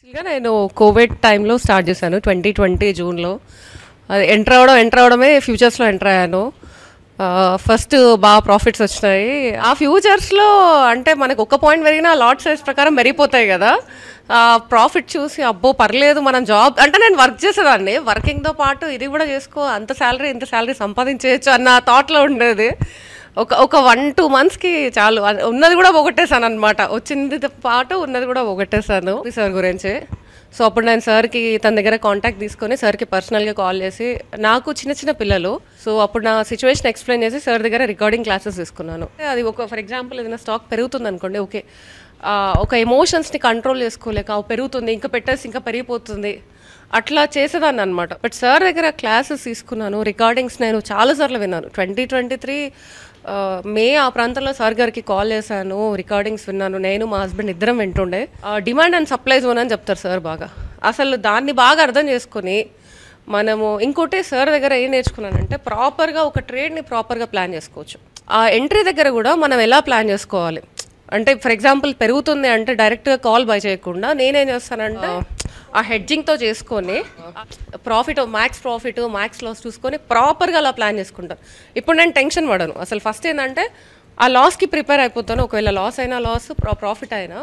యాక్చువల్‌గా నేను కోవిడ్ టైంలో స్టార్ట్ చేశాను 2020 జూన్‌లో. అది ఎంటర్ అవ్వడమే ఫ్యూచర్స్‌లో ఎంటర్ అయ్యాను. ఫస్ట్ బాగా ప్రాఫిట్స్ వచ్చినాయి. ఆ ఫ్యూచర్స్‌లో అంటే మనకు ఒక పాయింట్ పెరిగినా లాట్ సైజ్ ప్రకారం పెరిగిపోతాయి కదా! ప్రాఫిట్ చూసి అబ్బో! పర్లేదు మనం జాబ్ అంటే నేను వర్క్ చేసేదాన్ని. వర్కింగ్‌తో పాటు ఇది కూడా చేసుకో అంత సాలరీ ఇంత సాలరీ సంపాదించేయొచ్చు అన్న థాట్‌లో ఉండేది. ఒక 1-2 మంత్స్‌కి చాలు ఉన్నది కూడా పోగొట్టేసాననమాట. వచ్చిందితో పాటు ఉన్నది కూడా పోగొట్టేసాను సార్ గురించి. సో అప్పుడు నేను సార్‌కి తన దగ్గర కాంటాక్ట్ తీసుకొని సార్‌కి పర్సనల్‌గా కాల్ చేసి నాకు చిన్న పిల్లలు. సో అప్పుడు నా సిట్యుయేషన్ ఎక్స్‌ప్లెయిన్ చేసి సార్ దగ్గర రికార్డింగ్ క్లాసెస్ తీసుకున్నాను. అది ఫర్ ఎగ్జాంపుల్ ఏదైనా స్టాక్ పెరుగుతుందనుకోండి, ఓకే. ఒక ఎమోషన్స్‌ని కంట్రోల్ చేసుకోలేక పెరుగుతుంది, ఇంకా పెట్టేసి ఇంకా పెరిగిపోతుంది. అట్లా చేసేదాన్ని అనమాట. బట్ సార్ దగ్గర క్లాసెస్ తీసుకున్నాను, రికార్డింగ్స్ నేను చాలాసార్లు విన్నాను. 2023 మే ఆ ప్రాంతంలో సార్ గారికి కాల్ చేశాను, రికార్డింగ్స్ విన్నాను. నేను మా హస్బెండ్ ఇద్దరం వింటుండే. డిమాండ్ అండ్ సప్లై జోన్ అని చెప్తారు సార్ బాగా. అసలు దాన్ని బాగా అర్థం చేసుకొని మనము ఇంకోటి సార్ దగ్గర ఏం నేర్చుకున్నానంటే ప్రాపర్గా ఒక ట్రేడ్ని ప్రాపర్గా ప్లాన్ చేసుకోవచ్చు. ఆ ఎంట్రీ దగ్గర కూడా మనం ఎలా ప్లాన్ చేసుకోవాలి అంటే ఫర్ ఎగ్జాంపుల్ పెరుగుతుంది అంటే డైరెక్ట్గా కాల్ బై చేయకుండా నేనేం చేస్తానంటే ఆ హెడ్జింగ్తో చేసుకొని ప్రాఫిట్ మ్యాక్స్ లాస్ చూసుకొని ప్రాపర్గా అలా ప్లాన్ చేసుకుంటాను. ఇప్పుడు నేను టెన్షన్ పడను అసలు. ఫస్ట్ ఏంటంటే ఆ లాస్కి ప్రిపేర్ అయిపోతాను. ఒకవేళ లాస్ అయినా లాస్, ప్రాఫిట్ అయినా.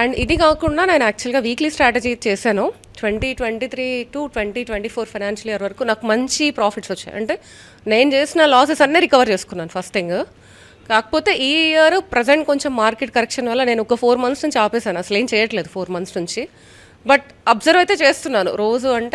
అండ్ ఇది కాకుండా నేను యాక్చువల్గా వీక్లీ స్ట్రాటజీ చేశాను. 2023 to 2024 ఫైనాన్షియల్ ఇయర్ వరకు నాకు మంచి ప్రాఫిట్స్ వచ్చాయి. అంటే నేను చేసిన లాసెస్ అన్నీ రికవర్ చేసుకున్నాను ఫస్ట్ థింగ్. కాకపోతే ఈ ఇయర్ ప్రజెంట్ కొంచెం మార్కెట్ కరెక్షన్ వల్ల నేను ఒక 4 months నుంచి ఆపేసాను, అసలు ఏం చేయట్లేదు 4 months నుంచి. బట్ అబ్జర్వ్ అయితే చేస్తున్నాను రోజు. అంటే